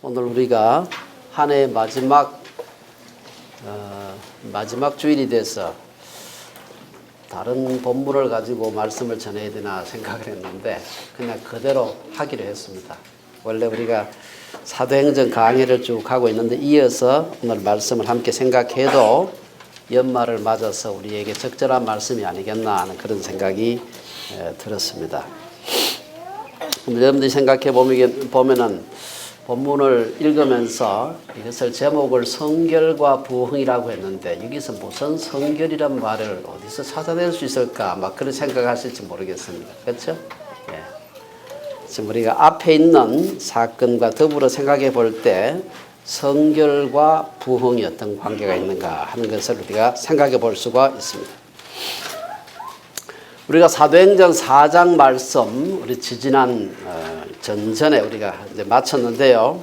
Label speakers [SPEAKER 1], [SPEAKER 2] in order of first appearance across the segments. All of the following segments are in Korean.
[SPEAKER 1] 오늘 우리가 한 해의 마지막 주일이 돼서 다른 본문을 가지고 말씀을 전해야 되나 생각을 했는데 그냥 그대로 하기로 했습니다. 원래 우리가 사도행전 강의를 쭉 하고 있는데 이어서 오늘 말씀을 함께 생각해도 연말을 맞아서 우리에게 적절한 말씀이 아니겠나 하는 그런 생각이 들었습니다. 여러분들이 생각해 보면은 본문을 읽으면서 이것을 제목을 성결과 부흥이라고 했는데 여기서 무슨 성결이란 말을 어디서 찾아낼 수 있을까 막 그런 생각하실지 모르겠습니다. 그렇죠? 예. 지금 우리가 앞에 있는 사건과 더불어 생각해 볼 때 성결과 부흥이 어떤 관계가 있는가 하는 것을 우리가 생각해 볼 수가 있습니다. 우리가 사도행전 4장 말씀 우리 지지난 전전에 우리가 이제 마쳤는데요.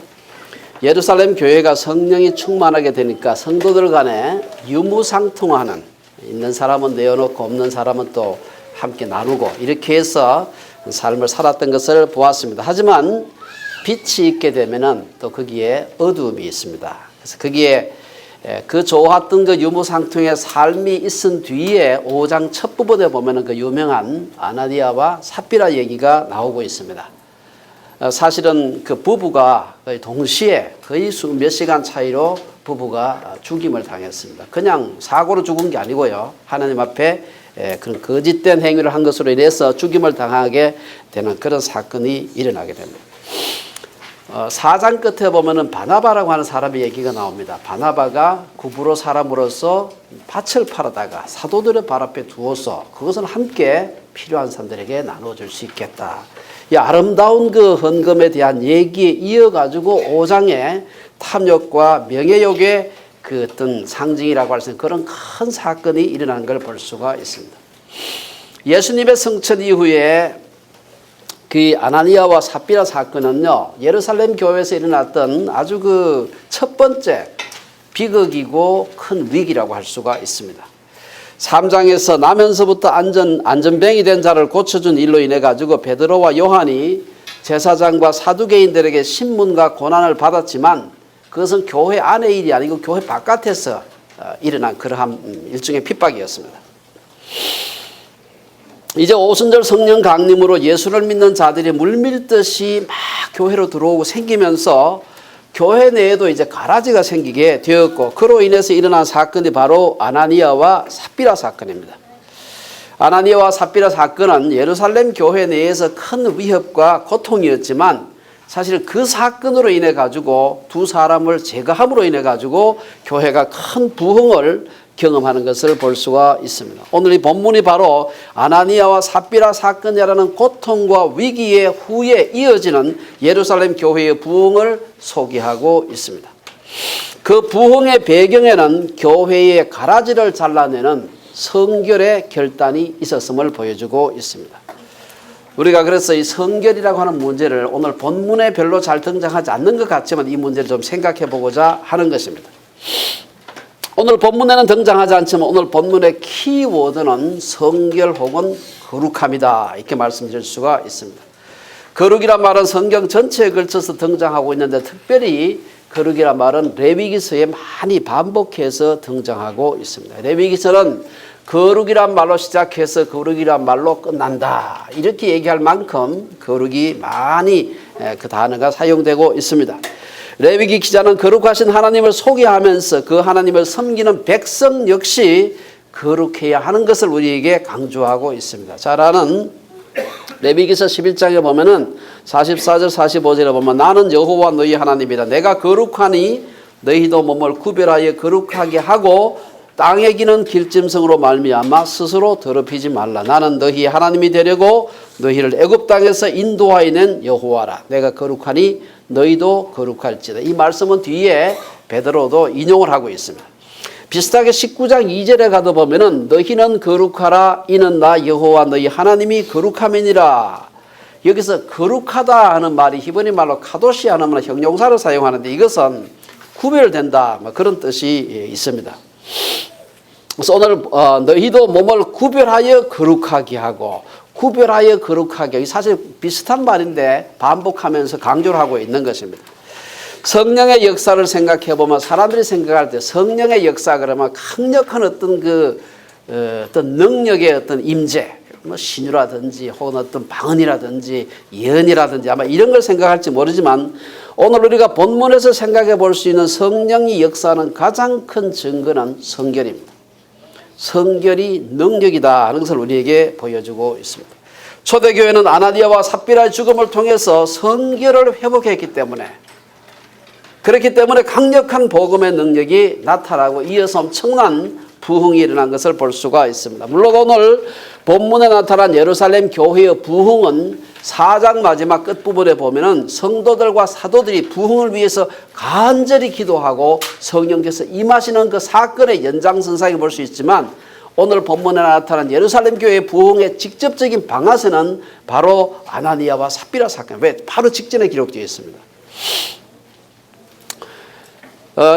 [SPEAKER 1] 예루살렘 교회가 성령이 충만하게 되니까 성도들 간에 유무상통하는 있는 사람은 내어놓고 없는 사람은 또 함께 나누고 이렇게 해서 삶을 살았던 것을 보았습니다. 하지만 빛이 있게 되면은 또 거기에 어두움이 있습니다. 그래서 거기에 그 좋았던 그 유무상통의 삶이 있은 뒤에 5장 첫 부분에 보면은 그 유명한 아나니아와 삽비라 얘기가 나오고 있습니다. 사실은 그 부부가 거의 동시에 거의 몇 시간 차이로 부부가 죽임을 당했습니다. 그냥 사고로 죽은 게 아니고요. 하나님 앞에 그런 거짓된 행위를 한 것으로 인해서 죽임을 당하게 되는 그런 사건이 일어나게 됩니다. 4장 끝에 보면은 바나바라고 하는 사람의 얘기가 나옵니다. 바나바가 구브로 사람으로서 밭을 팔아다가 사도들의 발 앞에 두어서 그것은 함께 필요한 사람들에게 나눠줄 수 있겠다. 이 아름다운 그 헌금에 대한 얘기에 이어가지고 5장에 탐욕과 명예욕의 그 어떤 상징이라고 할 수 있는 그런 큰 사건이 일어나는 걸 볼 수가 있습니다. 예수님의 성천 이후에 그 아나니아와 삽비라 사건은요, 예루살렘 교회에서 일어났던 아주 그 첫 번째 비극이고 큰 위기라고 할 수가 있습니다. 3장에서 나면서부터 안전병이 된 자를 고쳐준 일로 인해 가지고 베드로와 요한이 제사장과 사두개인들에게 신문과 고난을 받았지만 그것은 교회 안의 일이 아니고 교회 바깥에서 일어난 그러한 일종의 핍박이었습니다. 이제 오순절 성령 강림으로 예수를 믿는 자들이 물밀듯이 막 교회로 들어오고 생기면서 교회 내에도 이제 가라지가 생기게 되었고 그로 인해서 일어난 사건이 바로 아나니아와 삽비라 사건입니다. 아나니아와 삽비라 사건은 예루살렘 교회 내에서 큰 위협과 고통이었지만 사실 그 사건으로 인해 가지고 두 사람을 제거함으로 인해 가지고 교회가 큰 부흥을 경험하는 것을 볼 수가 있습니다. 오늘 이 본문이 바로 아나니아와 삽비라 사건이라는 고통과 위기의 후에 이어지는 예루살렘 교회의 부흥을 소개하고 있습니다. 그 부흥의 배경에는 교회의 가라지를 잘라내는 성결의 결단이 있었음을 보여주고 있습니다. 우리가 그래서 이 성결이라고 하는 문제를 오늘 본문에 별로 잘 등장하지 않는 것 같지만 이 문제를 좀 생각해 보고자 하는 것입니다. 오늘 본문에는 등장하지 않지만 오늘 본문의 키워드는 성결 혹은 거룩함이다 이렇게 말씀드릴 수가 있습니다. 거룩이란 말은 성경 전체에 걸쳐서 등장하고 있는데 특별히 거룩이란 말은 레위기서에 많이 반복해서 등장하고 있습니다. 레위기서는 거룩이란 말로 시작해서 거룩이란 말로 끝난다 이렇게 얘기할 만큼 거룩이 많이 그 단어가 사용되고 있습니다. 레위기 기자는 거룩하신 하나님을 소개하면서 그 하나님을 섬기는 백성 역시 거룩해야 하는 것을 우리에게 강조하고 있습니다. 잘 아는 레위기서 11장에 보면은 44절 45절에 보면 나는 여호와 너희 하나님이라 내가 거룩하니 너희도 몸을 구별하여 거룩하게 하고 땅에 기는 길짐승으로 말미암아 스스로 더럽히지 말라. 나는 너희 하나님이 되려고 너희를 애굽 땅에서 인도하여 낸 여호와라. 내가 거룩하니 너희도 거룩할지다. 이 말씀은 뒤에 베드로도 인용을 하고 있습니다. 비슷하게 19장 2절에 가도 보면은 너희는 거룩하라 이는 나 여호와 너희 하나님이 거룩함이니라. 여기서 거룩하다 하는 말이 히브리 말로 카도시 하는 말 형용사를 사용하는데 이것은 구별된다 그런 뜻이 있습니다. 그래서 오늘 너희도 몸을 구별하여 거룩하게 하고 구별하여 거룩하게 사실 비슷한 말인데 반복하면서 강조를 하고 있는 것입니다. 성령의 역사를 생각해 보면 사람들이 생각할 때 성령의 역사 그러면 강력한 어떤 능력의 어떤 임재, 뭐 신유라든지 혹은 어떤 방언이라든지 예언이라든지 아마 이런 걸 생각할지 모르지만 오늘 우리가 본문에서 생각해 볼 수 있는 성령의 역사는 가장 큰 증거는 성결입니다. 성결이 능력이다 하는 것을 우리에게 보여주고 있습니다. 초대교회는 아나니아와 삽비라의 죽음을 통해서 성결을 회복했기 때문에 그렇기 때문에 강력한 복음의 능력이 나타나고 이어서 엄청난 부흥이 일어난 것을 볼 수가 있습니다. 물론 오늘 본문에 나타난 예루살렘 교회의 부흥은 4장 마지막 끝부분에 보면은 성도들과 사도들이 부흥을 위해서 간절히 기도하고 성령께서 임하시는 그 사건의 연장선상에 볼 수 있지만 오늘 본문에 나타난 예루살렘 교회의 부흥의 직접적인 방아쇠는 바로 아나니아와 삽비라 사건, 왜? 바로 직전에 기록되어 있습니다.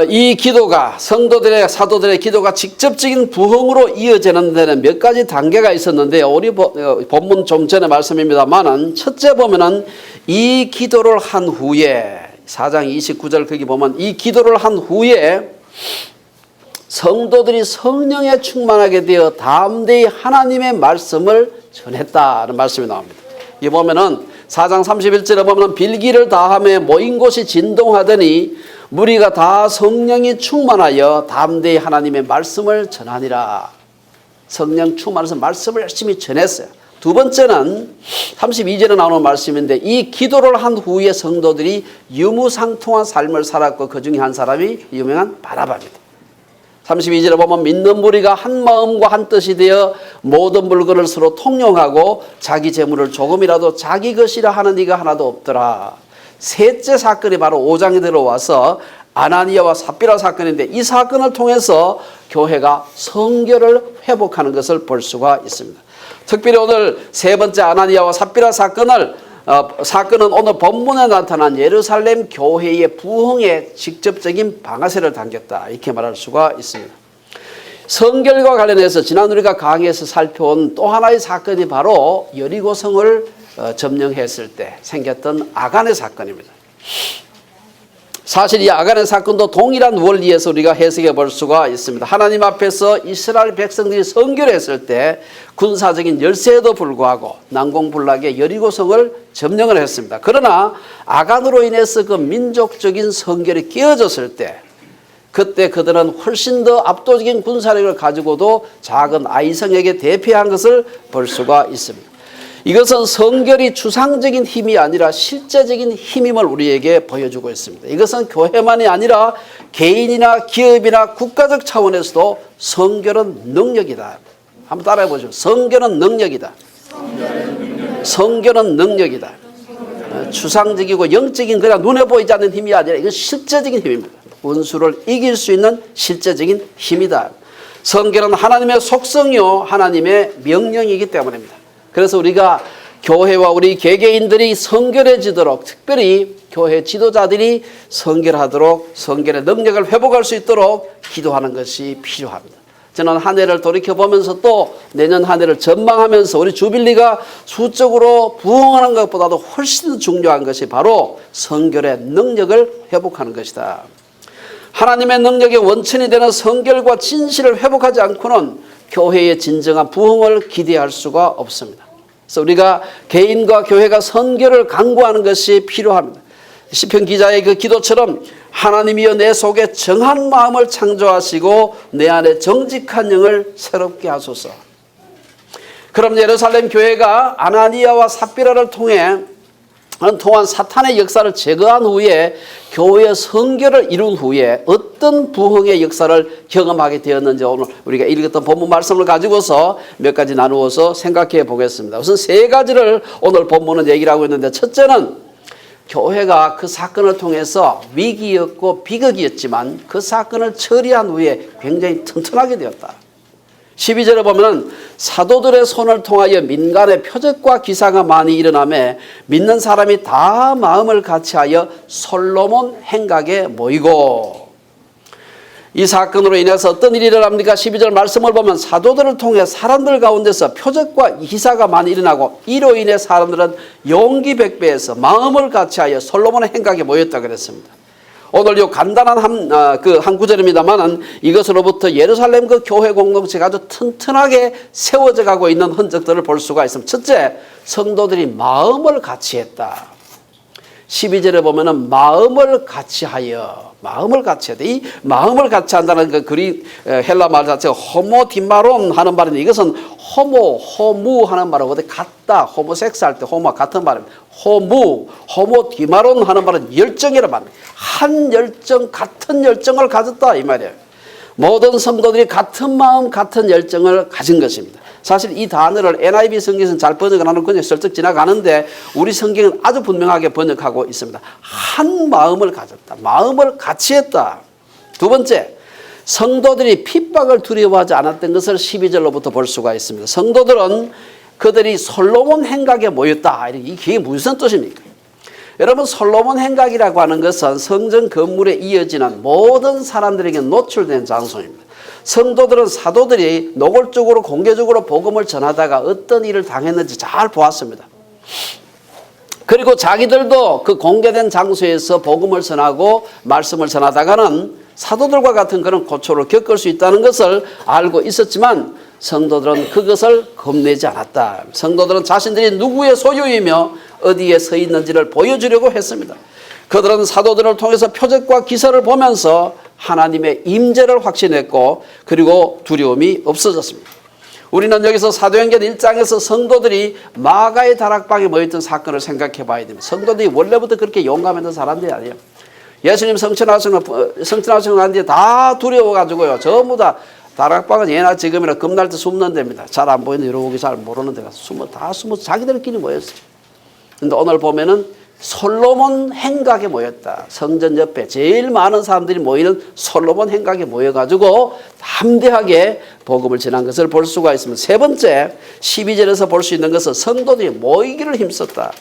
[SPEAKER 1] 이 기도가 성도들의 사도들의 기도가 직접적인 부흥으로 이어지는 데는 몇 가지 단계가 있었는데요. 우리 본문 좀 전에 말씀입니다만은 첫째 보면은 이 기도를 한 후에 4장 29절 거기 보면 이 기도를 한 후에 성도들이 성령에 충만하게 되어 담대히 하나님의 말씀을 전했다는 말씀이 나옵니다. 이 보면은 4장 31절에 보면 빌기를 다하며 모인 곳이 진동하더니 무리가 다 성령이 충만하여 담대히 하나님의 말씀을 전하니라. 성령 충만해서 말씀을 열심히 전했어요. 두 번째는 32절에 나오는 말씀인데 이 기도를 한 후에 성도들이 유무상통한 삶을 살았고 그 중에 한 사람이 유명한 바나바입니다. 32절에 보면 믿는 무리가 한 마음과 한 뜻이 되어 모든 물건을 서로 통용하고 자기 재물을 조금이라도 자기 것이라 하는 이가 하나도 없더라. 셋째 사건이 바로 5장에 들어와서 아나니아와 삽비라 사건인데 이 사건을 통해서 교회가 성결을 회복하는 것을 볼 수가 있습니다. 특별히 오늘 세 번째 아나니아와 삽비라 사건은 오늘 본문에 나타난 예루살렘 교회의 부흥에 직접적인 방아쇠를 당겼다 이렇게 말할 수가 있습니다. 성결과 관련해서 지난 우리가 강의에서 살펴온 또 하나의 사건이 바로 여리고성을 점령했을 때 생겼던 아간의 사건입니다. 사실 이 아간의 사건도 동일한 원리에서 우리가 해석해 볼 수가 있습니다. 하나님 앞에서 이스라엘 백성들이 성결했을 때 군사적인 열세에도 불구하고 난공불락의 여리고성을 점령을 했습니다. 그러나 아간으로 인해서 그 민족적인 성결이 깨어졌을 때 그때 그들은 훨씬 더 압도적인 군사력을 가지고도 작은 아이성에게 대패한 것을 볼 수가 있습니다. 이것은 성결이 추상적인 힘이 아니라 실제적인 힘임을 우리에게 보여주고 있습니다. 이것은 교회만이 아니라 개인이나 기업이나 국가적 차원에서도 성결은 능력이다. 한번 따라해 보죠. 성결은 능력이다. 성결은 능력이다. 추상적이고 영적인 그냥 눈에 보이지 않는 힘이 아니라 이건 실제적인 힘입니다. 원수를 이길 수 있는 실제적인 힘이다. 성결은 하나님의 속성이요 하나님의 명령이기 때문입니다. 그래서 우리가 교회와 우리 개개인들이 성결해지도록 특별히 교회 지도자들이 성결하도록 성결의 능력을 회복할 수 있도록 기도하는 것이 필요합니다. 저는 한 해를 돌이켜보면서 또 내년 한 해를 전망하면서 우리 주빌리가 수적으로 부흥하는 것보다도 훨씬 더 중요한 것이 바로 성결의 능력을 회복하는 것이다. 하나님의 능력의 원천이 되는 성결과 진실을 회복하지 않고는 교회의 진정한 부흥을 기대할 수가 없습니다. 그래서 우리가 개인과 교회가 성결을 강구하는 것이 필요합니다. 시편 기자의 그 기도처럼 하나님이여 내 속에 정한 마음을 창조하시고 내 안에 정직한 영을 새롭게 하소서. 그럼 예루살렘 교회가 아나니아와 삽비라를 통한 사탄의 역사를 제거한 후에 교회의 성결을 이룬 후에 어떤 부흥의 역사를 경험하게 되었는지 오늘 우리가 읽었던 본문 말씀을 가지고서 몇 가지 나누어서 생각해 보겠습니다. 우선 세 가지를 오늘 본문은 얘기를 하고 있는데 첫째는 교회가 그 사건을 통해서 위기였고 비극이었지만 그 사건을 처리한 후에 굉장히 튼튼하게 되었다. 12절에 보면 사도들의 손을 통하여 민간의 표적과 기사가 많이 일어나며 믿는 사람이 다 마음을 같이하여 솔로몬 행각에 모이고 이 사건으로 인해서 어떤 일이 일어납니까? 12절 말씀을 보면 사도들을 통해 사람들 가운데서 표적과 기사가 많이 일어나고 이로 인해 사람들은 용기 백배해서 마음을 같이하여 솔로몬의 행각에 모였다 그랬습니다. 오늘 요 간단한 한 구절입니다만은 이것으로부터 예루살렘 그 교회 공동체가 아주 튼튼하게 세워져 가고 있는 흔적들을 볼 수가 있습니다. 첫째, 성도들이 마음을 같이 했다. 12절에 보면은 마음을 같이하여, 마음을 같이하다. 이 마음을 같이 한다는 그 헬라 말 자체가 호모디마론 하는 말인데 이것은 호무 하는 말하고 같다, 호모섹스 할 때 호모와 같은 말입니다. 호모디마론 하는 말은 열정이란 말입니다. 한 열정, 같은 열정을 가졌다 이 말이에요. 모든 성도들이 같은 마음, 같은 열정을 가진 것입니다. 사실 이 단어를 NIV 성경에서는 잘 번역을 안 하고 그냥 슬쩍 지나가는데 우리 성경은 아주 분명하게 번역하고 있습니다. 한 마음을 가졌다. 마음을 같이 했다. 두 번째, 성도들이 핍박을 두려워하지 않았던 것을 12절로부터 볼 수가 있습니다. 성도들은 그들이 솔로몬 행각에 모였다. 이게 무슨 뜻입니까? 여러분, 솔로몬 행각이라고 하는 것은 성전 건물에 이어지는 모든 사람들에게 노출된 장소입니다. 성도들은 사도들이 노골적으로 공개적으로 복음을 전하다가 어떤 일을 당했는지 잘 보았습니다. 그리고 자기들도 그 공개된 장소에서 복음을 전하고 말씀을 전하다가는 사도들과 같은 그런 고초를 겪을 수 있다는 것을 알고 있었지만 성도들은 그것을 겁내지 않았다. 성도들은 자신들이 누구의 소유이며 어디에 서 있는지를 보여주려고 했습니다. 그들은 사도들을 통해서 표적과 기사를 보면서 하나님의 임재를 확신했고 그리고 두려움이 없어졌습니다. 우리는 여기서 사도행전 1장에서 성도들이 마가의 다락방에 모였던 사건을 생각해 봐야 됩니다. 성도들이 원래부터 그렇게 용감했던 사람들이 아니에요. 예수님 성천하시고 난 뒤에 다 두려워가지고요. 전부 다 다락방은 예나 지금이나 겁날 때 숨는 데입니다. 잘 안 보이는 여러분이 잘 모르는 데가 숨어서 자기들끼리 모였어요. 근데 오늘 보면은 솔로몬 행각에 모였다. 성전 옆에 제일 많은 사람들이 모이는 솔로몬 행각에 모여가지고 담대하게 복음을 전한 것을 볼 수가 있습니다. 세 번째, 12절에서 볼 수 있는 것은 성도들이 모이기를 힘썼다.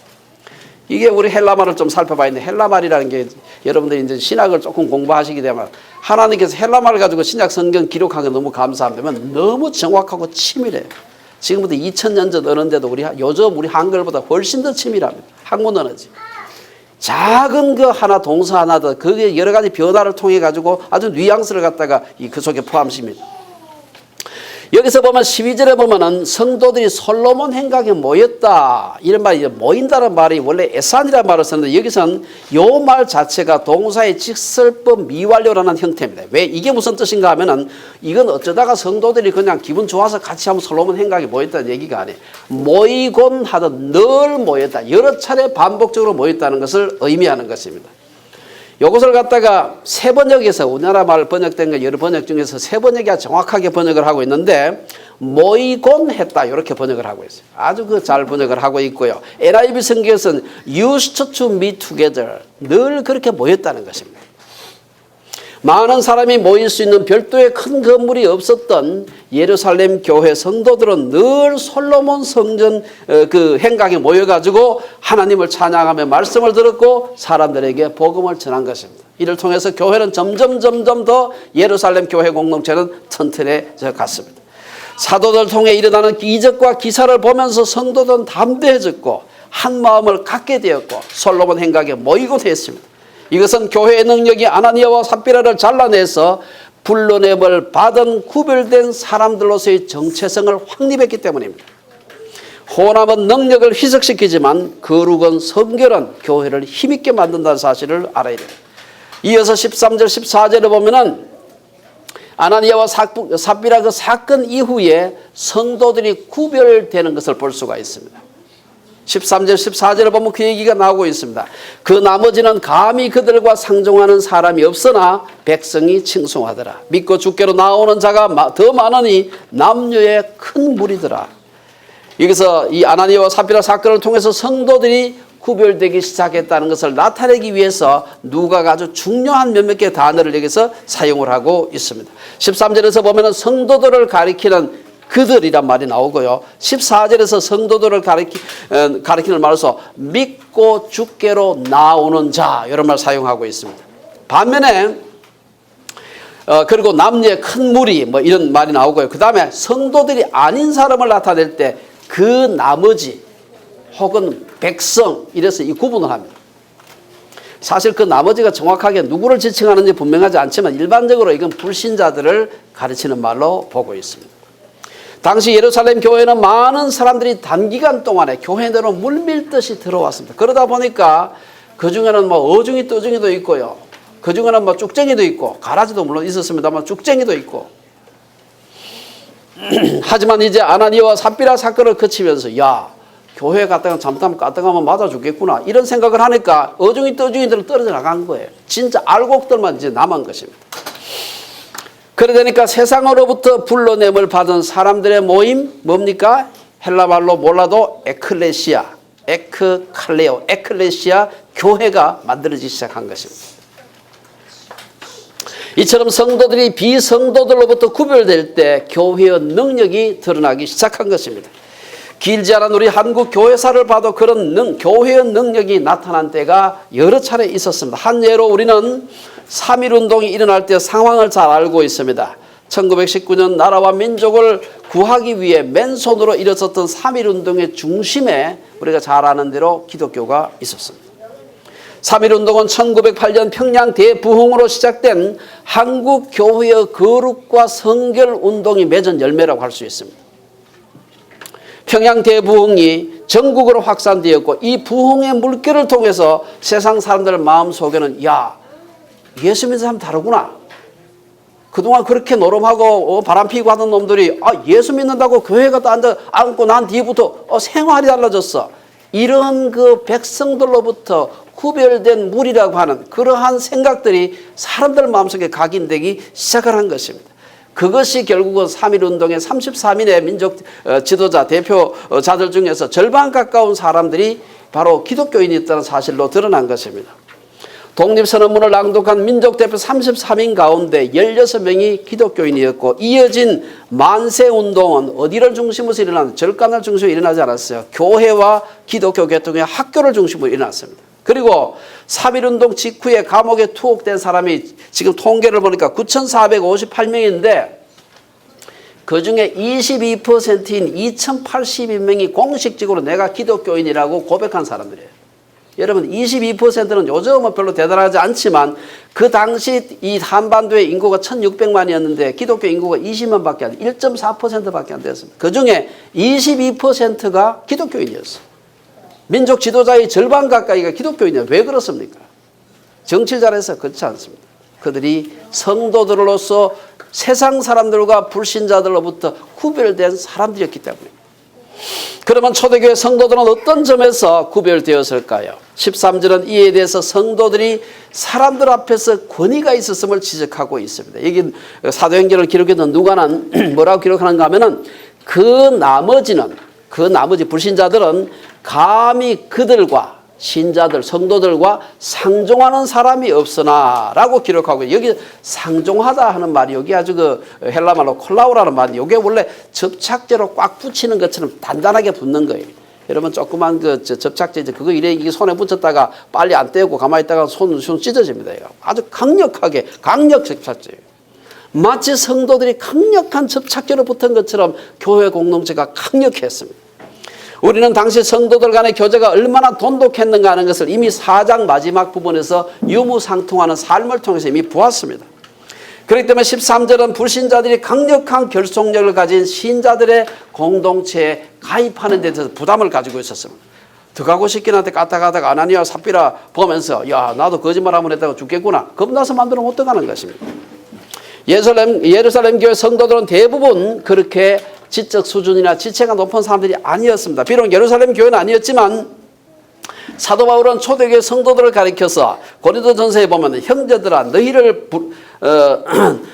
[SPEAKER 1] 이게 우리 헬라말을 좀 살펴봐야 되는데 헬라말이라는 게 여러분들이 이제 신학을 조금 공부하시게 되면 하나님께서 헬라말을 가지고 신약 성경 기록한 게 너무 감사하면 너무 정확하고 치밀해요. 지금부터 2000년 전 언어인데도 요즘 우리 한글보다 훨씬 더 치밀합니다. 학문 언어지. 작은 그 하나 동사 하나도 그게 여러 가지 변화를 통해 가지고 아주 뉘앙스를 갖다가 그 속에 포함십니다. 여기서 보면 12절에 보면은 성도들이 솔로몬 행각에 모였다. 이런 말이 모인다는 말이 원래 에산이라는 말을 썼는데 여기서는 요 말 자체가 동사의 직설법 미완료라는 형태입니다. 왜 이게 무슨 뜻인가 하면은 이건 어쩌다가 성도들이 그냥 기분 좋아서 같이 한번 솔로몬 행각에 모였다는 얘기가 아니에요. 모이곤 하던 늘 모였다. 여러 차례 반복적으로 모였다는 것을 의미하는 것입니다. 이것을 갖다가 새 번역에서 우리나라 말 번역된 거 여러 번역 중에서 새 번역이 정확하게 번역을 하고 있는데 모이곤 했다 이렇게 번역을 하고 있어요. 아주 잘 번역을 하고 있고요. NIV 성경에서는 used to meet together 늘 그렇게 모였다는 것입니다. 많은 사람이 모일 수 있는 별도의 큰 건물이 없었던 예루살렘 교회 성도들은 늘 솔로몬 성전 그 행각에 모여가지고 하나님을 찬양하며 말씀을 들었고 사람들에게 복음을 전한 것입니다. 이를 통해서 교회는 점점 더 예루살렘 교회 공동체는 튼튼해져 갔습니다. 사도들 통해 일어나는 이적과 기사를 보면서 성도들은 담대해졌고 한 마음을 갖게 되었고 솔로몬 행각에 모이곤 했습니다. 이것은 교회의 능력이 아나니아와 삽비라를 잘라내서 불러냄을 받은 구별된 사람들로서의 정체성을 확립했기 때문입니다. 호남은 능력을 희석시키지만 거룩은 성결한 교회를 힘있게 만든다는 사실을 알아야 돼요. 이어서 13절 14절에 보면은 아나니아와 삽비라 그 사건 이후에 성도들이 구별되는 것을 볼 수가 있습니다. 13절 14절에 보면 그 얘기가 나오고 있습니다. 그 나머지는 감히 그들과 상종하는 사람이 없으나 백성이 칭송하더라. 믿고 주께로 나오는 자가 더 많으니 남녀의 큰 무리더라. 여기서 이 아나니아와 삽비라 사건을 통해서 성도들이 구별되기 시작했다는 것을 나타내기 위해서 누가가 아주 중요한 몇몇 개의 단어를 여기서 사용을 하고 있습니다. 13절에서 보면 성도들을 가리키는 그들이란 말이 나오고요. 14절에서 성도들을 가리키는 말로서 믿고 주께로 나오는 자 이런 말 사용하고 있습니다. 반면에 그리고 남녀의 큰 무리 뭐 이런 말이 나오고요. 그 다음에 성도들이 아닌 사람을 나타낼 때 그 나머지 혹은 백성 이래서 이 구분을 합니다. 사실 그 나머지가 정확하게 누구를 지칭하는지 분명하지 않지만 일반적으로 이건 불신자들을 가르치는 말로 보고 있습니다. 당시 예루살렘 교회는 많은 사람들이 단기간 동안에 교회 내로 물밀듯이 들어왔습니다. 그러다 보니까 그 중에는 뭐 어중이 떠중이도 있고요. 그 중에는 뭐 쭉쟁이도 있고, 가라지도 물론 있었습니다만 쭉쟁이도 있고. 하지만 이제 아나니아와 삽비라 사건을 거치면서 야, 교회 갔다가 잘못하면 까딱하면 맞아 죽겠구나 이런 생각을 하니까 어중이 떠중이들은 떨어져 나간 거예요. 진짜 알곡들만 이제 남은 것입니다. 그러니까 세상으로부터 불러냄을 받은 사람들의 모임 뭡니까? 헬라말로 몰라도 에클레시아, 에크칼레오, 에클레시아 교회가 만들어지기 시작한 것입니다. 이처럼 성도들이 비성도들로부터 구별될 때 교회의 능력이 드러나기 시작한 것입니다. 길지 않은 우리 한국 교회사를 봐도 그런 교회의 능력이 나타난 때가 여러 차례 있었습니다. 한 예로 우리는 3.1운동이 일어날 때 상황을 잘 알고 있습니다. 1919년 나라와 민족을 구하기 위해 맨손으로 일어섰던 3.1운동의 중심에 우리가 잘 아는 대로 기독교가 있었습니다. 3.1운동은 1908년 평양 대부흥으로 시작된 한국 교회의 거룩과 성결 운동이 맺은 열매라고 할 수 있습니다. 평양 대부흥이 전국으로 확산되었고 이 부흥의 물결을 통해서 세상 사람들 마음속에는 야, 예수 믿는 사람 다르구나. 그동안 그렇게 노름하고 바람피고 하던 놈들이 예수 믿는다고 교회 갔다 앉고 난 뒤부터 생활이 달라졌어. 이런 그 백성들로부터 구별된 무리라고 하는 그러한 생각들이 사람들 마음속에 각인되기 시작한 것입니다. 그것이 결국은 3.1운동의 33인의 민족 지도자 대표자들 중에서 절반 가까운 사람들이 바로 기독교인이었다는 사실로 드러난 것입니다. 독립선언문을 낭독한 민족대표 33인 가운데 16명이 기독교인이었고 이어진 만세운동은 어디를 중심으로 일어나는 절간을 중심으로 일어나지 않았어요. 교회와 기독교 계통의 학교를 중심으로 일어났습니다. 그리고 3.1운동 직후에 감옥에 투옥된 사람이 지금 통계를 보니까 9,458명인데 그중에 22%인 2,082명이 공식적으로 내가 기독교인이라고 고백한 사람들이에요. 여러분 22%는 요즘은 별로 대단하지 않지만 그 당시 이 한반도의 인구가 1,600만이었는데 기독교 인구가 20만밖에 안 돼요. 1.4%밖에 안 됐습니다. 그중에 22%가 기독교인이었어요. 민족 지도자의 절반 가까이가 기독교인이에요. 왜 그렇습니까? 정치를 잘해서 그렇지 않습니다. 그들이 성도들로서 세상 사람들과 불신자들로부터 구별된 사람들이었기 때문입니다. 그러면 초대교회 성도들은 어떤 점에서 구별되었을까요? 13절은 이에 대해서 성도들이 사람들 앞에서 권위가 있었음을 지적하고 있습니다. 여기 사도행전을 기록했던 누가는 뭐라고 기록하는가 하면은 그 나머지 불신자들은 감히 그들과 신자들, 성도들과 상종하는 사람이 없으나 라고 기록하고 여기 상종하다 하는 말이 여기 아주 그 헬라말로 콜라우라는 말이 이게 원래 접착제로 꽉 붙이는 것처럼 단단하게 붙는 거예요. 여러분 조그만 그 접착제 그거 이게 손에 붙였다가 빨리 안 떼고 가만히 있다가 손 찢어집니다. 아주 강력 접착제예요. 마치 성도들이 강력한 접착제로 붙은 것처럼 교회 공동체가 강력했습니다. 우리는 당시 성도들 간의 교제가 얼마나 돈독했는가 하는 것을 이미 4장 마지막 부분에서 유무상통하는 삶을 통해서 이미 보았습니다. 그렇기 때문에 13절은 불신자들이 강력한 결속력을 가진 신자들의 공동체에 가입하는 데 대해서 부담을 가지고 있었습니다. 들어가고 싶긴 한데 까딱까딱 아나니아 삽비라 보면서 야 나도 거짓말 한번 했다가 죽겠구나. 겁나서 만들면 어떡하는 것입니다. 예루살렘 교회 성도들은 대부분 그렇게 지적 수준이나 지체가 높은 사람들이 아니었습니다. 비록 예루살렘 교회는 아니었지만 사도 바울은 초대교회 성도들을 가리켜서 고린도전서에 보면 형제들아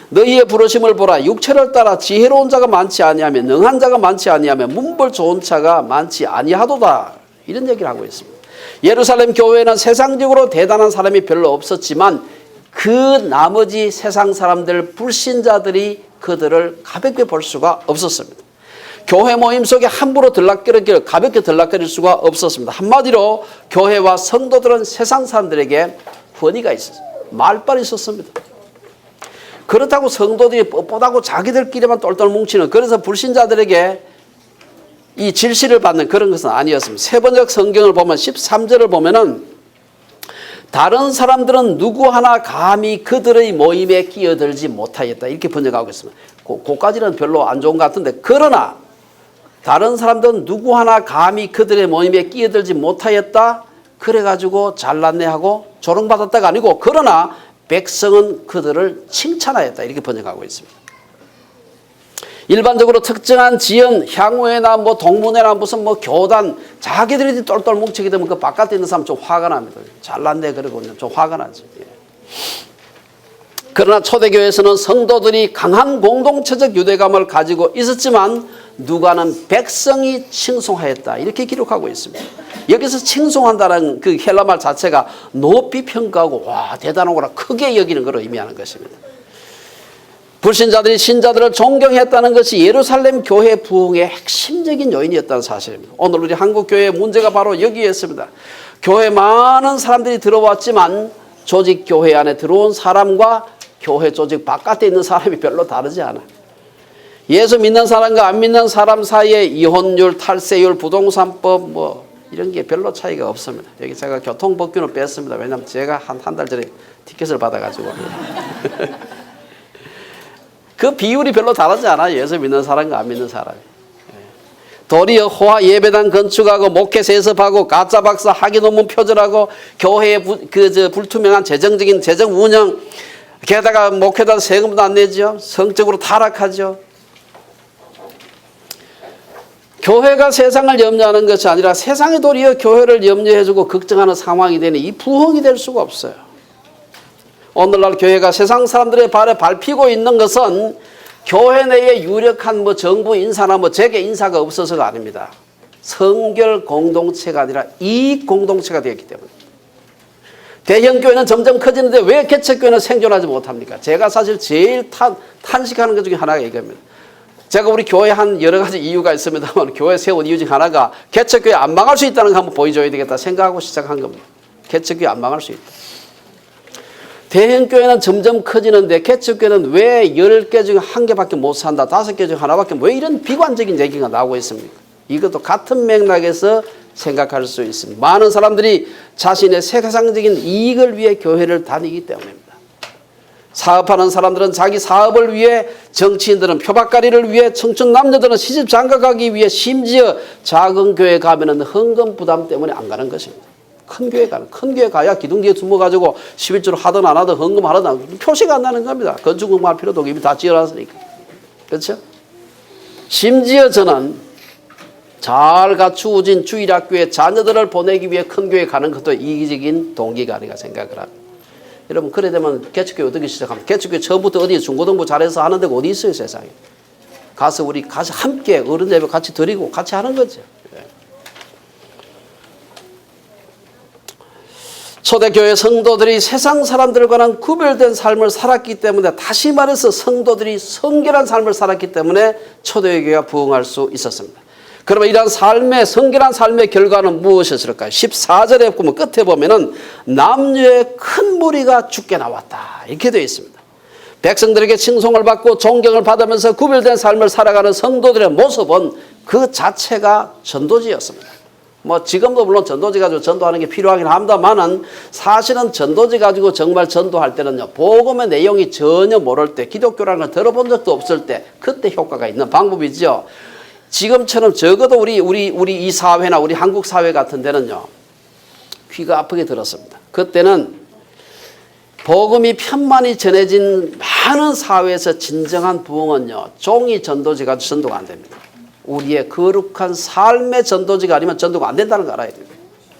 [SPEAKER 1] 너희의 부르심을 보라. 육체를 따라 지혜로운 자가 많지 아니하며 능한 자가 많지 아니하며 문벌 좋은 자가 많지 아니하도다. 이런 얘기를 하고 있습니다. 예루살렘 교회는 세상적으로 대단한 사람이 별로 없었지만 그 나머지 세상 사람들 불신자들이 그들을 가볍게 볼 수가 없었습니다. 교회 모임 속에 함부로 가볍게 들락거릴 수가 없었습니다. 한마디로 교회와 성도들은 세상 사람들에게 권위가 있었습니다. 말빨이 있었습니다. 그렇다고 성도들이 뻣뻣하고 자기들끼리만 똘똘 뭉치는 그래서 불신자들에게 이 질시를 받는 그런 것은 아니었습니다. 세번역 성경을 보면 13절을 보면은 다른 사람들은 누구 하나 감히 그들의 모임에 끼어들지 못하였다. 이렇게 번역하고 있습니다. 그까지는 별로 안 좋은 것 같은데, 그러나 다른 사람들은 누구 하나 감히 그들의 모임에 끼어들지 못하였다. 그래가지고 잘났네 하고 조롱받았다가 아니고, 그러나 백성은 그들을 칭찬하였다. 이렇게 번역하고 있습니다. 일반적으로 특정한 지연, 향후회나 뭐 동문회나 무슨 뭐 교단, 자기들이 똘똘 뭉치게 되면 그 바깥에 있는 사람 좀 화가 납니다. 잘났네 그러고 좀 화가 나지. 그러나 초대교회에서는 성도들이 강한 공동체적 유대감을 가지고 있었지만 누가는 백성이 칭송하였다. 이렇게 기록하고 있습니다. 여기서 칭송한다는 그 헬라말 자체가 높이 평가하고 와 대단하구나 크게 여기는 걸 의미하는 것입니다. 불신자들이 신자들을 존경했다는 것이 예루살렘 교회 부흥의 핵심적인 요인이었다는 사실입니다. 오늘 우리 한국 교회의 문제가 바로 여기에 있습니다. 교회 많은 사람들이 들어왔지만 조직 교회 안에 들어온 사람과 교회 조직 바깥에 있는 사람이 별로 다르지 않아. 예수 믿는 사람과 안 믿는 사람 사이에 이혼율, 탈세율, 부동산법 뭐 이런 게 별로 차이가 없습니다. 여기 제가 교통법규는 뺐습니다. 왜냐하면 제가 한 달 전에 티켓을 받아가지고 그 비율이 별로 다르지 않아요. 예수 믿는 사람과 안 믿는 사람이. 도리어 호화 예배당 건축하고 목회 세습하고 가짜 박사 학위 논문 표절하고 교회의 불투명한 재정적인 재정 운영, 게다가 목회단 세금도 안 내죠. 성적으로 타락하죠. 교회가 세상을 염려하는 것이 아니라 세상이 도리어 교회를 염려해주고 걱정하는 상황이 되니 이 부흥이 될 수가 없어요. 오늘날 교회가 세상 사람들의 발에 밟히고 있는 것은 교회 내에 유력한 뭐 정부 인사나 뭐 재계 인사가 없어서가 아닙니다. 성결 공동체가 아니라 이익 공동체가 되었기 때문에. 대형 교회는 점점 커지는데 왜 개척교회는 생존하지 못합니까? 제가 사실 제일 탄식하는 것 중에 하나가 이겁니다. 제가 우리 교회 한 여러 가지 이유가 있습니다만 교회 세운 이유 중 하나가 개척교회 안 망할 수 있다는 거 한번 보여줘야 되겠다 생각하고 시작한 겁니다. 개척교회 안 망할 수 있다. 대형교회는 점점 커지는데 개척교회는 왜 10개 중에 1개밖에 못 산다, 5개 중에 하나밖에 왜 이런 비관적인 얘기가 나오고 있습니까? 이것도 같은 맥락에서 생각할 수 있습니다. 많은 사람들이 자신의 세상적인 이익을 위해 교회를 다니기 때문입니다. 사업하는 사람들은 자기 사업을 위해, 정치인들은 표박가리를 위해, 청춘 남녀들은 시집 장가가기 위해, 심지어 작은 교회 가면은 헌금 부담 때문에 안 가는 것입니다. 큰 교회 가야 기둥 뒤에 숨어가지고 11조를 하든 안 하든 헌금 하든 표시가 안 나는 겁니다. 건축금 할 필요도 없고 이미 다 지어놨으니까. 그렇죠? 심지어 저는 잘 갖추어진 주일학교에 자녀들을 보내기 위해 큰 교회 가는 것도 이기적인 동기가 아닌가 생각을 합니다. 여러분 그래 되면 개척교회 어떻게 시작합니까? 개척교회 처음부터 어디 중고등부 잘해서 하는 데가 어디 있어요 세상에. 가서 우리 같이 함께 어른 예배 같이 드리고 같이 하는 거죠. 초대교회 성도들이 세상 사람들과는 구별된 삶을 살았기 때문에, 다시 말해서 성도들이 성결한 삶을 살았기 때문에 초대교회가 부흥할 수 있었습니다. 그러면 이러한 삶의 성결한 삶의 결과는 무엇이었을까요? 14절에 보면 끝에 보면은 남녀의 큰 무리가 죽게 나왔다 이렇게 되어 있습니다. 백성들에게 칭송을 받고 존경을 받으면서 구별된 삶을 살아가는 성도들의 모습은 그 자체가 전도지였습니다. 뭐 지금도 물론 전도지 가지고 전도하는 게 필요하긴 합니다만은 사실은 전도지 가지고 정말 전도할 때는요, 복음의 내용이 전혀 모를 때, 기독교라는 걸 들어본 적도 없을 때 그때 효과가 있는 방법이죠. 지금처럼 적어도 우리 이 사회나 우리 한국 사회 같은 데는요 귀가 아프게 들었습니다. 그때는 복음이 편만이 전해진 많은 사회에서 진정한 부흥은요 종이 전도지 가지고 전도가 안 됩니다. 우리의 거룩한 삶의 전도지가 아니면 전도가 안 된다는 거 알아야 돼요.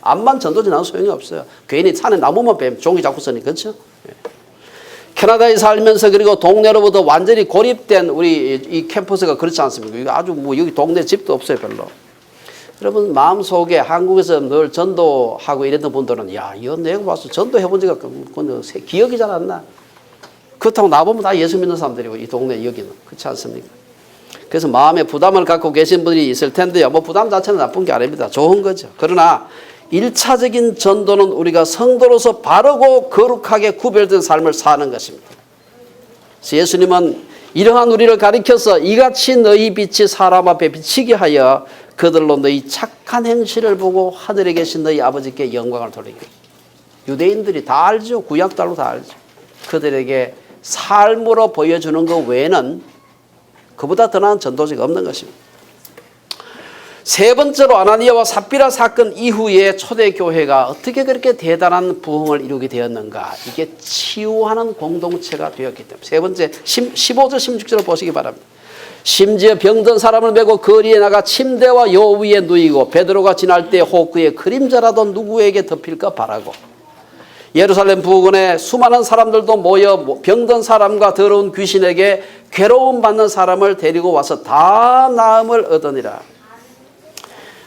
[SPEAKER 1] 암만 전도지 나는 소용이 없어요. 괜히 산에 나무만 베면 종이 자꾸 쓰니 그렇죠? 캐나다에 살면서 그리고 동네로부터 완전히 고립된 우리 이 캠퍼스가 그렇지 않습니까? 이거 아주 뭐 여기 동네 집도 없어요 별로. 여러분 마음속에 한국에서 늘 전도하고 이랬던 분들은 야 이거 내가 봐서 전도해본 지가 기억이 잘 안 나. 그렇다고 나보면 다 예수 믿는 사람들이고 이 동네 여기는 그렇지 않습니까? 그래서 마음에 부담을 갖고 계신 분들이 있을 텐데요. 뭐 부담 자체는 나쁜 게 아닙니다. 좋은 거죠. 그러나 1차적인 전도는 우리가 성도로서 바르고 거룩하게 구별된 삶을 사는 것입니다. 그래서 예수님은 이러한 우리를 가리켜서 이같이 너희 빛이 사람 앞에 비치게 하여 그들로 너희 착한 행실을 보고 하늘에 계신 너희 아버지께 영광을 돌리게. 유대인들이 다 알죠. 구약도 알고 다 알죠. 그들에게 삶으로 보여주는 것 외에는 그보다 더 나은 전도자가 없는 것입니다. 세 번째로 아나니아와 삽비라 사건 이후에 초대교회가 어떻게 그렇게 대단한 부흥을 이루게 되었는가. 이게 치유하는 공동체가 되었기 때문에. 세 번째 15절 16절을 보시기 바랍니다. 심지어 병든 사람을 메고 거리에 나가 침대와 요 위에 누이고 베드로가 지날 때 혹 그의 그림자라도 누구에게 덮일까 바라고. 예루살렘 부근에 수많은 사람들도 모여 병든 사람과 더러운 귀신에게 괴로움 받는 사람을 데리고 와서 다 나음을 얻으니라.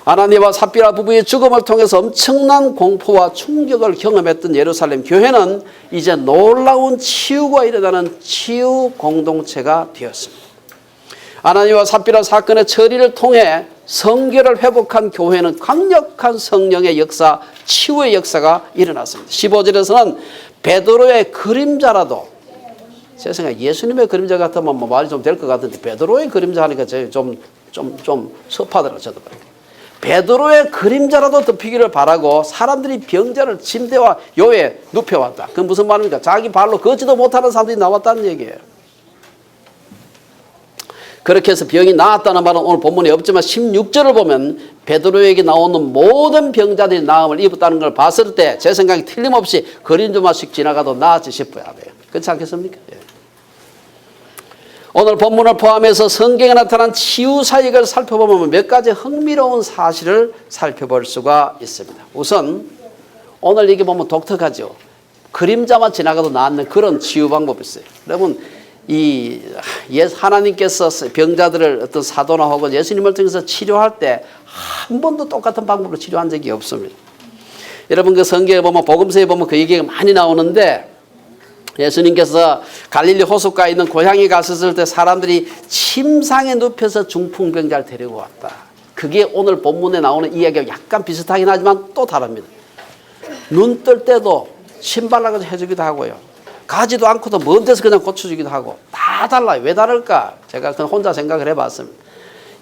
[SPEAKER 1] 아나니아와 삽비라 부부의 죽음을 통해서 엄청난 공포와 충격을 경험했던 예루살렘 교회는 이제 놀라운 치유가 일어나는 치유 공동체가 되었습니다. 아나니아와 삽비라 사건의 처리를 통해 성결을 회복한 교회는 강력한 성령의 역사, 치유의 역사가 일어났습니다. 15절에서는 베드로의 그림자라도, 제 생각에 예수님의 그림자 같으면 뭐 말이 좀 될 것 같은데 베드로의 그림자 하니까 좀 섭하더라고요. 저도. 베드로의 그림자라도 덮이기를 바라고 사람들이 병자를 침대와 요에 눕혀왔다. 그건 무슨 말입니까? 자기 발로 걷지도 못하는 사람들이 나왔다는 얘기예요. 그렇게 해서 병이 나았다는 말은 오늘 본문에 없지만 16절을 보면 베드로에게 나오는 모든 병자들이 나음을 입었다는 걸 봤을 때 제 생각이 틀림없이 그림자만씩 지나가도 나았지 싶어야 돼요. 그렇지 않겠습니까? 예. 오늘 본문을 포함해서 성경에 나타난 치유 사역을 살펴보면 몇 가지 흥미로운 사실을 살펴볼 수가 있습니다. 우선 오늘 이게 보면 독특하죠. 그림자만 지나가도 낫는 그런 치유 방법이 있어요. 여러분 하나님께서 병자들을 어떤 사도나 혹은 예수님을 통해서 치료할 때 한 번도 똑같은 방법으로 치료한 적이 없습니다. 여러분 그 성경에 보면 복음서에 보면 그 얘기가 많이 나오는데 예수님께서 갈릴리 호숫가에 있는 고향에 갔을 때 사람들이 침상에 눕혀서 중풍병자를 데리고 왔다. 그게 오늘 본문에 나오는 이야기가 약간 비슷하긴 하지만 또 다릅니다. 눈 뜰 때도 신발라서 해주기도 하고요. 가지도 않고도 먼 데서 그냥 고쳐주기도 하고 다 달라요. 왜 다를까? 제가 그냥 혼자 생각을 해봤습니다.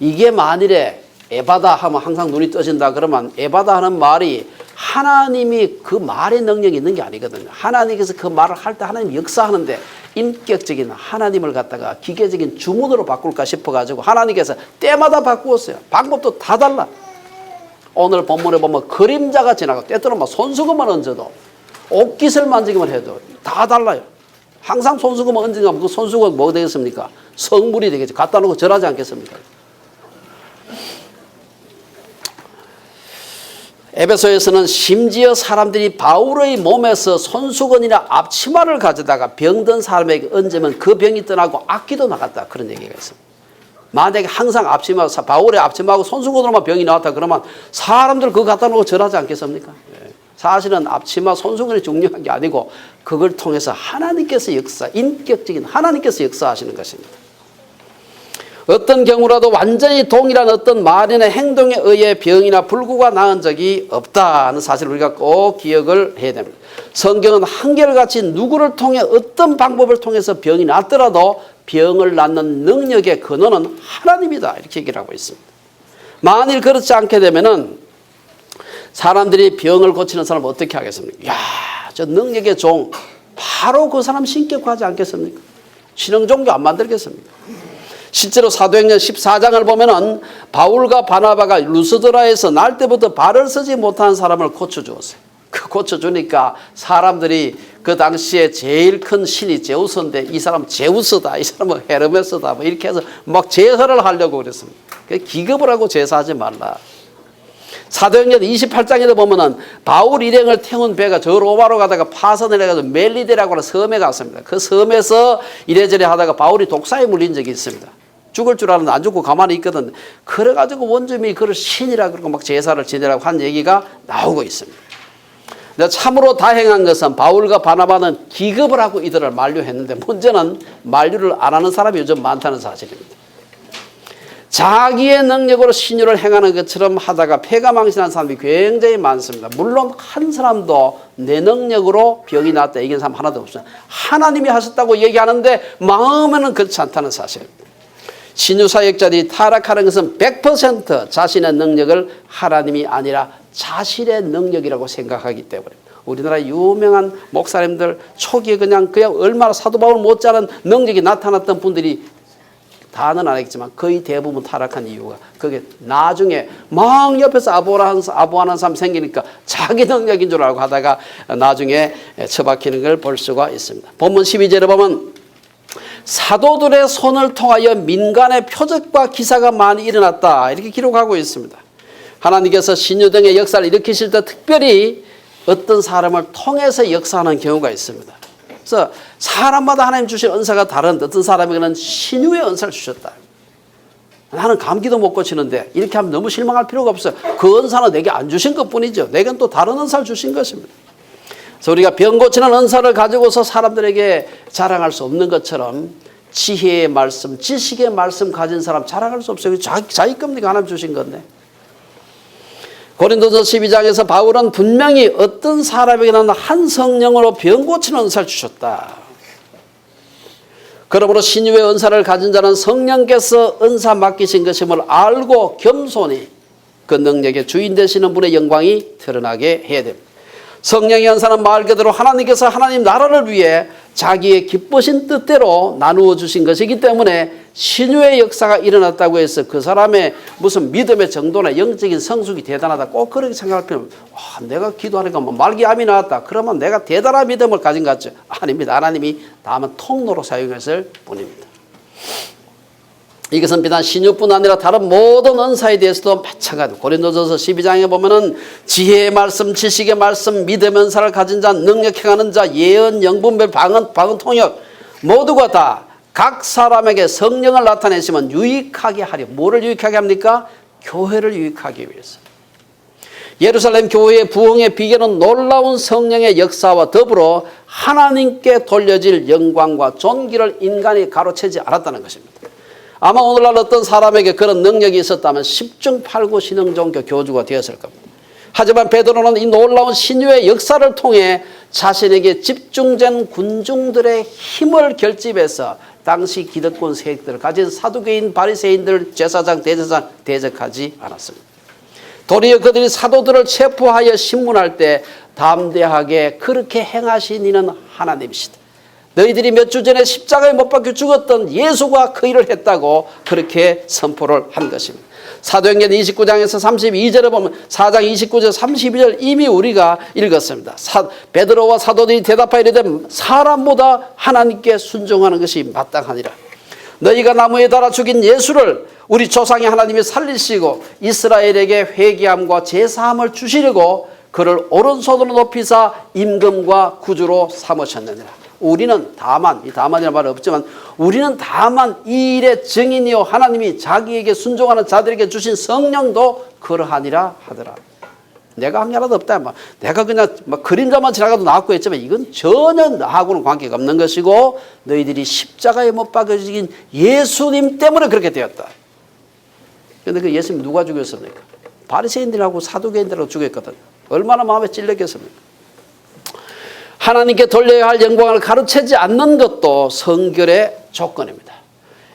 [SPEAKER 1] 이게 만일에 에바다 하면 항상 눈이 떠진다 그러면 에바다 하는 말이 하나님이 그 말의 능력이 있는 게 아니거든요. 하나님께서 그 말을 할 때 하나님이 역사하는데 인격적인 하나님을 갖다가 기계적인 주문으로 바꿀까 싶어가지고 하나님께서 때마다 바꾸었어요. 방법도 다 달라. 오늘 본문에 보면 그림자가 지나가고 때때로 손수건만 얹어도 옷깃을 만지기만 해도 다 달라요. 항상 손수건만 얹으면 그 손수건 뭐 되겠습니까? 성물이 되겠죠. 갖다 놓고 절하지 않겠습니까? 에베소에서는 심지어 사람들이 바울의 몸에서 손수건이나 앞치마를 가져다가 병든 사람에게 얹으면 그 병이 떠나고 악기도 나갔다. 그런 얘기가 있습니다. 만약에 항상 바울의 앞치마하고 손수건으로만 병이 나왔다 그러면 사람들 그거 갖다 놓고 절하지 않겠습니까? 사실은 앞치마 손수건이 중요한 게 아니고 그걸 통해서 하나님께서 인격적인 하나님께서 역사하시는 것입니다. 어떤 경우라도 완전히 동일한 어떤 말이나 행동에 의해 병이나 불구가 나은 적이 없다는 사실을 우리가 꼭 기억을 해야 됩니다. 성경은 한결같이 누구를 통해 어떤 방법을 통해서 병이 낫더라도 병을 낫는 능력의 근원은 하나님이다. 이렇게 얘기를 하고 있습니다. 만일 그렇지 않게 되면은 사람들이 병을 고치는 사람은 어떻게 하겠습니까? 야, 저 능력의 종 바로 그 사람 신격 구하지 않겠습니까? 신앙 종교 안 만들겠습니까? 실제로 사도행전 14장을 보면은 바울과 바나바가 루스드라에서 날 때부터 발을 쓰지 못하는 사람을 고쳐주었어요. 그 고쳐주니까 사람들이 그 당시에 제일 큰 신이 제우스인데 이 사람 제우스다, 이 사람은 헤르메스다, 뭐 이렇게 해서 막 제사를 하려고 그랬습니다. 기겁을 하고 제사하지 말라. 사도행전 28장에도 보면은 바울 일행을 태운 배가 저 로마로 가다가 파선을 해가지고 멜리데라고 하는 섬에 갔습니다. 그 섬에서 이래저래 하다가 바울이 독사에 물린 적이 있습니다. 죽을 줄 알았는데 안 죽고 가만히 있거든. 그래가지고 원주민이 그를 신이라 그러고 막 제사를 지내라고 한 얘기가 나오고 있습니다. 참으로 다행한 것은 바울과 바나바는 기겁을 하고 이들을 만류했는데 문제는 만류를 안 하는 사람이 요즘 많다는 사실입니다. 자기의 능력으로 신유를 행하는 것처럼 하다가 패가망신한 사람이 굉장히 많습니다. 물론 한 사람도 내 능력으로 병이 낫다 이긴 사람 하나도 없어요. 하나님이 하셨다고 얘기하는데 마음에는 그렇지 않다는 사실입니다. 신유사역자들이 타락하는 것은 100% 자신의 능력을 하나님이 아니라 자신의 능력이라고 생각하기 때문에 우리나라 유명한 목사님들 초기에 그냥 얼마나 사도 바울 못지않은 능력이 나타났던 분들이 다는 아니겠지만 거의 대부분 타락한 이유가 그게 나중에 막 옆에서 아부하는 사람 생기니까 자기 능력인 줄 알고 하다가 나중에 처박히는 걸 볼 수가 있습니다. 본문 12절에 보면 사도들의 손을 통하여 민간의 표적과 기사가 많이 일어났다 이렇게 기록하고 있습니다. 하나님께서 신유등의 역사를 일으키실 때 특별히 어떤 사람을 통해서 역사하는 경우가 있습니다. 그래서 사람마다 하나님 주신 은사가 다른데 어떤 사람에게는 신유의 은사를 주셨다. 나는 감기도 못 고치는데 이렇게 하면 너무 실망할 필요가 없어요. 그 은사는 내게 안 주신 것뿐이죠. 내게는 또 다른 은사를 주신 것입니다. 그래서 우리가 병 고치는 은사를 가지고서 사람들에게 자랑할 수 없는 것처럼 지혜의 말씀, 지식의 말씀 가진 사람 자랑할 수 없어요. 자기 겁니까? 하나님 주신 건데. 고린도서 12장에서 바울은 분명히 어떤 사람에게는 한 성령으로 병 고치는 은사를 주셨다. 그러므로 신유의 은사를 가진 자는 성령께서 은사 맡기신 것임을 알고 겸손히 그 능력의 주인 되시는 분의 영광이 드러나게 해야 됩니다. 성령의 은사는 말 그대로 하나님께서 하나님 나라를 위해 자기의 기쁘신 뜻대로 나누어 주신 것이기 때문에 신유의 역사가 일어났다고 해서 그 사람의 무슨 믿음의 정도나 영적인 성숙이 대단하다 꼭 그렇게 생각할 필요는 내가 기도하니까 말기암이 나왔다 그러면 내가 대단한 믿음을 가진 것 같죠? 아닙니다. 하나님이 다만 통로로 사용했을 뿐입니다. 이것은 비단 신유뿐 아니라 다른 모든 은사에 대해서도 마찬가지입니다. 고린도전서 12장에 보면은 지혜의 말씀, 지식의 말씀, 믿음의 은사를 가진 자, 능력 행하는 자, 예언, 영분별, 방언 통역 모두가 다 각 사람에게 성령을 나타내시면 유익하게 하려. 뭐를 유익하게 합니까? 교회를 유익하기 위해서. 예루살렘 교회의 부흥의 비결은 놀라운 성령의 역사와 더불어 하나님께 돌려질 영광과 존귀를 인간이 가로채지 않았다는 것입니다. 아마 오늘날 어떤 사람에게 그런 능력이 있었다면 10중 8구 신흥종교 교주가 되었을 겁니다. 하지만 베드로는 이 놀라운 신유의 역사를 통해 자신에게 집중된 군중들의 힘을 결집해서 당시 기득권 세력들을 가진 사두개인 바리새인들 제사장 대제사장 대적하지 않았습니다. 도리어 그들이 사도들을 체포하여 신문할 때 담대하게 그렇게 행하신 이는 하나님이시다. 너희들이 몇 주 전에 십자가에 못 박혀 죽었던 예수가 그 일을 했다고 그렇게 선포를 한 것입니다. 사도행전 29장에서 32절에 보면 4장 29절 32절 이미 우리가 읽었습니다. 베드로와 사도들이 대답하여 이르되 사람보다 하나님께 순종하는 것이 마땅하니라. 너희가 나무에 달아 죽인 예수를 우리 조상의 하나님이 살리시고 이스라엘에게 회개함과 제사함을 주시려고 그를 오른손으로 높이사 임금과 구주로 삼으셨느니라. 우리는 다만, 이 다만이라는 말은 없지만 우리는 다만 이 일의 증인이요 하나님이 자기에게 순종하는 자들에게 주신 성령도 그러하니라 하더라. 내가 한 게 하나도 없다. 내가 그냥 그림자만 지나가도 나왔고 했지만 이건 전혀 나하고는 관계가 없는 것이고 너희들이 십자가에 못 박혀진 예수님 때문에 그렇게 되었다. 그런데 그 예수님 누가 죽였습니까? 바리새인들하고 사두개인들하고 죽였거든. 얼마나 마음에 찔렸겠습니까? 하나님께 돌려야 할 영광을 가로채지 않는 것도 성결의 조건입니다.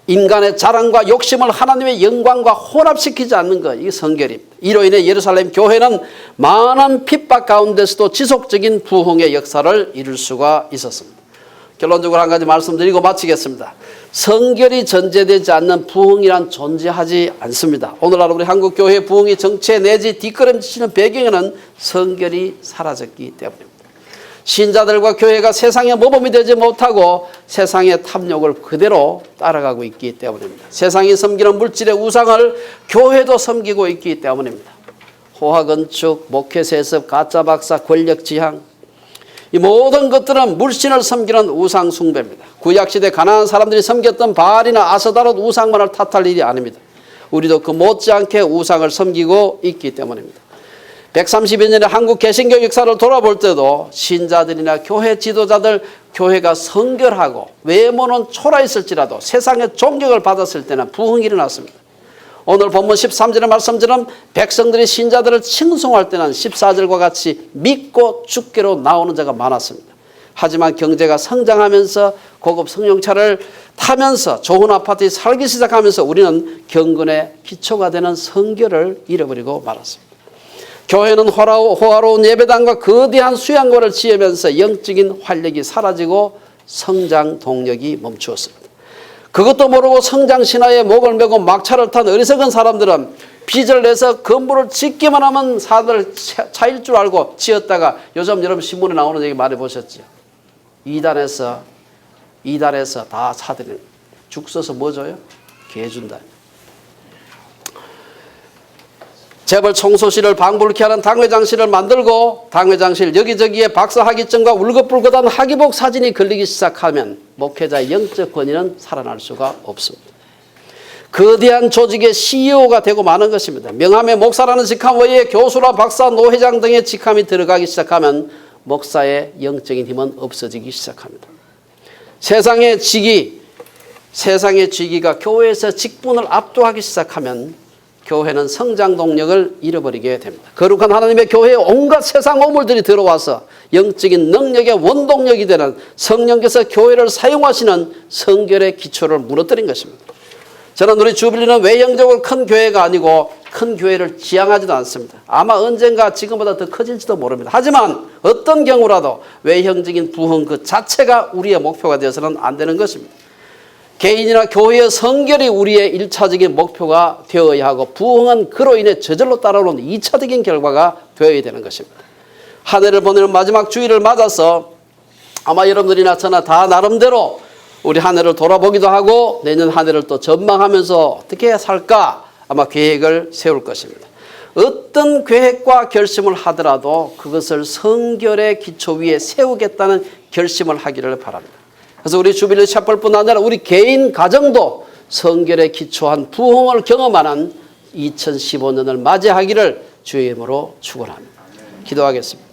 [SPEAKER 1] 인간의 자랑과 욕심을 하나님의 영광과 혼합시키지 않는 것, 이게 성결입니다. 이로 인해 예루살렘 교회는 많은 핍박 가운데서도 지속적인 부흥의 역사를 이룰 수가 있었습니다. 결론적으로 한 가지 말씀드리고 마치겠습니다. 성결이 전제되지 않는 부흥이란 존재하지 않습니다. 오늘날 우리 한국 교회 부흥이 정체 내지 뒷걸음치는 배경에는 성결이 사라졌기 때문입니다. 신자들과 교회가 세상의 모범이 되지 못하고 세상의 탐욕을 그대로 따라가고 있기 때문입니다. 세상이 섬기는 물질의 우상을 교회도 섬기고 있기 때문입니다. 호화건축, 목회세습, 가짜박사, 권력지향 이 모든 것들은 물신을 섬기는 우상 숭배입니다. 구약시대 가나안 사람들이 섬겼던 바알이나 아스다롯 우상만을 탓할 일이 아닙니다. 우리도 그 못지않게 우상을 섬기고 있기 때문입니다. 130여 년의 한국 개신교 역사를 돌아볼 때도 신자들이나 교회 지도자들 교회가 성결하고 외모는 초라했을지라도 세상의 존경을 받았을 때는 부흥이 일어났습니다. 오늘 본문 13절의 말씀처럼 백성들이 신자들을 칭송할 때는 14절과 같이 믿고 죽게로 나오는 자가 많았습니다. 하지만 경제가 성장하면서 고급 승용차를 타면서 좋은 아파트에 살기 시작하면서 우리는 경건의 기초가 되는 성결을 잃어버리고 말았습니다. 교회는 호화로운 예배당과 거대한 수양관을 지으면서 영적인 활력이 사라지고 성장 동력이 멈추었습니다. 그것도 모르고 성장 신화에 목을 메고 막차를 탄 어리석은 사람들은 빚을 내서 건물을 짓기만 하면 사람들 차일 줄 알고 지었다가 요즘 여러분 신문에 나오는 얘기 많이 보셨죠. 이단에서 다 사들이는 죽 써서 뭐 줘요? 개 준다. 재벌 총소실을 방불케 하는 당회장실을 만들고 당회장실 여기저기에 박사 학위증과 울긋불긋한 학위복 사진이 걸리기 시작하면 목회자의 영적 권위는 살아날 수가 없습니다. 거대한 조직의 CEO가 되고 마는 것입니다. 명함에 목사라는 직함 외에 교수라 박사, 노회장 등의 직함이 들어가기 시작하면 목사의 영적인 힘은 없어지기 시작합니다. 세상의 직위가 교회에서 직분을 압도하기 시작하면 교회는 성장 동력을 잃어버리게 됩니다. 거룩한 하나님의 교회에 온갖 세상 오물들이 들어와서 영적인 능력의 원동력이 되는 성령께서 교회를 사용하시는 성결의 기초를 무너뜨린 것입니다. 저는 우리 주빌리는 외형적으로 큰 교회가 아니고 큰 교회를 지향하지도 않습니다. 아마 언젠가 지금보다 더 커질지도 모릅니다. 하지만 어떤 경우라도 외형적인 부흥 그 자체가 우리의 목표가 되어서는 안 되는 것입니다. 개인이나 교회의 성결이 우리의 1차적인 목표가 되어야 하고 부흥은 그로 인해 저절로 따라오는 2차적인 결과가 되어야 되는 것입니다. 한 해를 보내는 마지막 주일을 맞아서 아마 여러분들이나 저나 다 나름대로 우리 한 해를 돌아보기도 하고 내년 한 해를 또 전망하면서 어떻게 살까 아마 계획을 세울 것입니다. 어떤 계획과 결심을 하더라도 그것을 성결의 기초 위에 세우겠다는 결심을 하기를 바랍니다. 그래서 우리 주빌리 샤플뿐 아니라 우리 개인 가정도 성결에 기초한 부흥을 경험하는 2015년을 맞이하기를 주의 이름으로 축원합니다. 기도하겠습니다.